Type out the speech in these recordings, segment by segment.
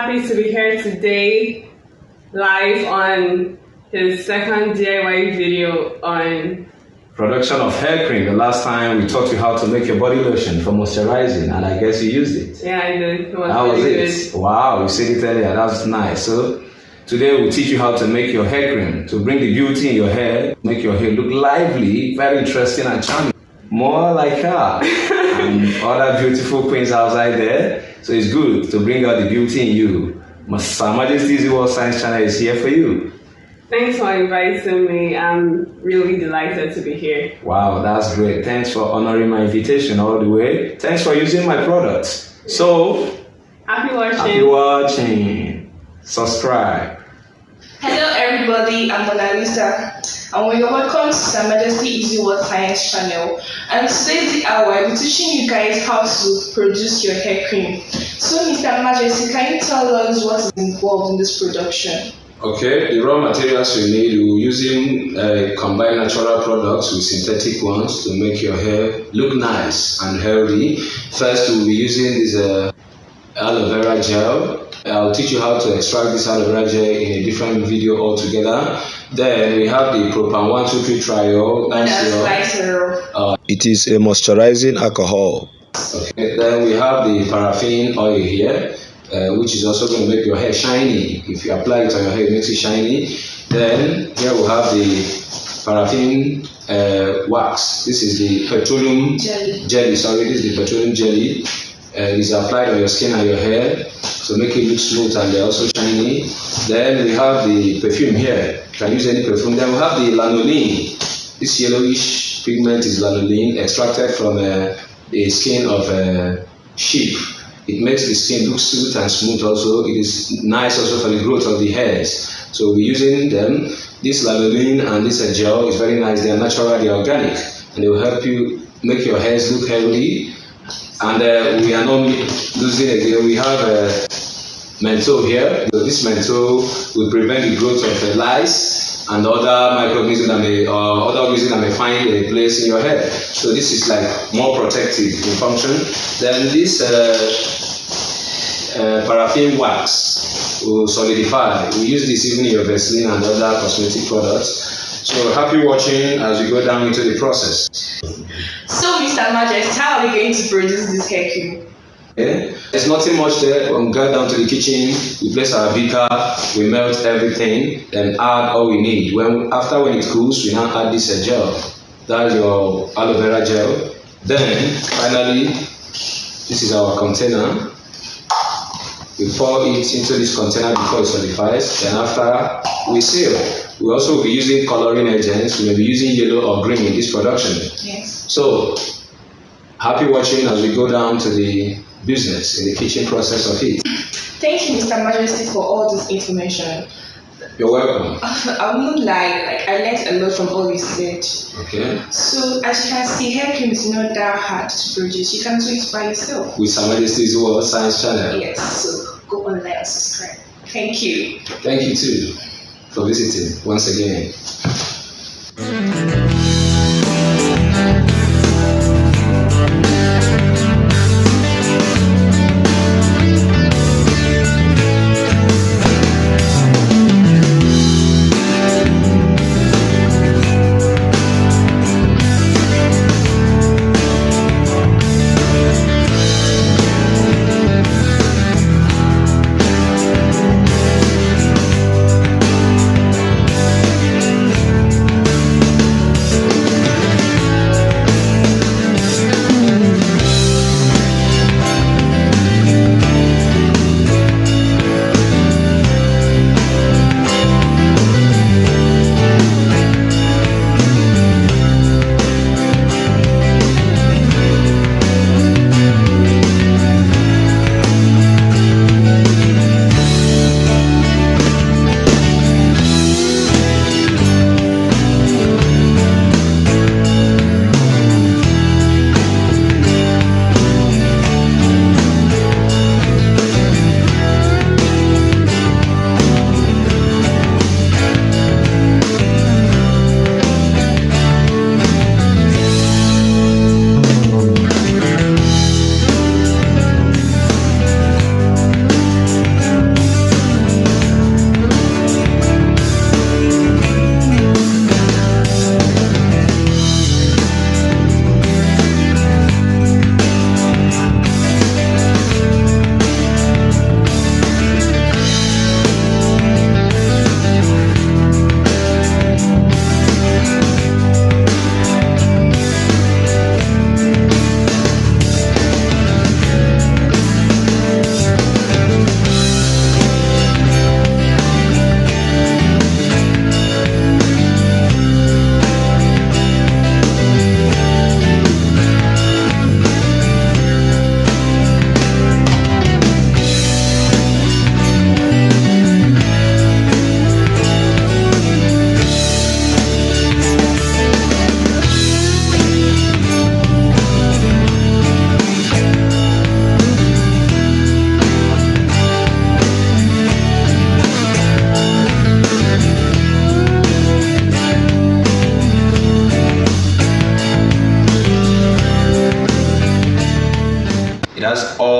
happy to be here today, live on his second DIY video on production of hair cream. The last time we taught you how to make your body lotion for moisturizing, and I guess you used it. Yeah, I did. It was that was really it. Good. Wow, you said it earlier. That's nice. So today we'll teach you how to make your hair cream to bring the beauty in your hair, make your hair look lively, very interesting and charming. More like her and other beautiful queens outside there. So it's good to bring out the beauty in you. Her Majesty's World Science Channel is here for you. Thanks for inviting me. I'm really delighted to be here. Wow, that's great. Thanks for honoring my invitation all the way. Thanks for using my products. So, happy watching. Happy watching. Subscribe. Hello everybody, I'm Mona Lisa, and we are welcome to Her Majesty Easy World Science Channel. And today's hour, I'll be teaching you guys how to produce your hair cream. So Mr. Majesty, can you tell us what is involved in this production? Okay, the raw materials we need, we're using combined natural products with synthetic ones to make your hair look nice and healthy. First, we'll be using this aloe vera gel. I'll teach you how to extract this aloe vera gel in a different video altogether. Then we have the Propan 123 triol. It is a moisturizing alcohol. Okay. Then we have the paraffin oil here, which is also going to make your hair shiny. If you apply it on your hair, it makes it shiny. Then here we have the paraffin wax. This is the petroleum jelly. Sorry, this is the petroleum jelly. It's applied on your skin and your hair to make it look smooth and they're also shiny. Then we have the perfume here. You can use any perfume. Then we have the lanolin. This yellowish pigment is lanolin, extracted from the skin of sheep. It makes the skin look smooth and smooth also. It is nice also for the growth of the hairs. So we're using them. This lanolin and this gel is very nice. They are natural, they are organic, and they will help you make your hairs look healthy. And we are not losing again. We have menthol here. So this menthol will prevent the growth of lice and other microorganisms that may other organisms that may find a place in your hair. So this is like more protective in function. Then this paraffin wax will solidify. We use this even in your Vaseline and other cosmetic products. So happy watching as we go down into the process. So Mr. Majesty, how are we going to produce this hair cream? Okay. There's nothing much there. When we get down to the kitchen, we place our beaker, we melt everything, then add all we need. After when it cools, we now add this gel. That's your aloe vera gel. Then finally, this is our container. We pour it into this container before it solidifies. Then after, we seal. We also will be using coloring agents. We may be using yellow or green in this production. Yes. So, happy watching as we go down to the business in the kitchen process of it. Thank you, Mr. Majesty, for all this information. You're welcome. I won't lie, I learned a lot from all you said. Okay. So, as you can see, hair cream is not that hard to produce. You can do it by yourself. With Her Majesty's World Science Channel. Yes, so go online and subscribe. Thank you. Thank you too for visiting once again.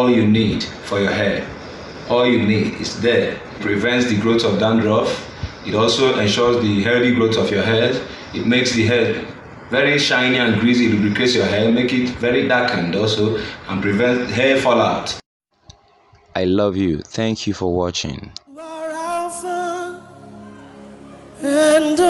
all you need for your hair. All you need is there. It prevents the growth of dandruff. It also ensures the healthy growth of your hair. It makes the hair very shiny and greasy, lubricates your hair, make it very darkened also, and prevent hair fallout. I love you. Thank you for watching. And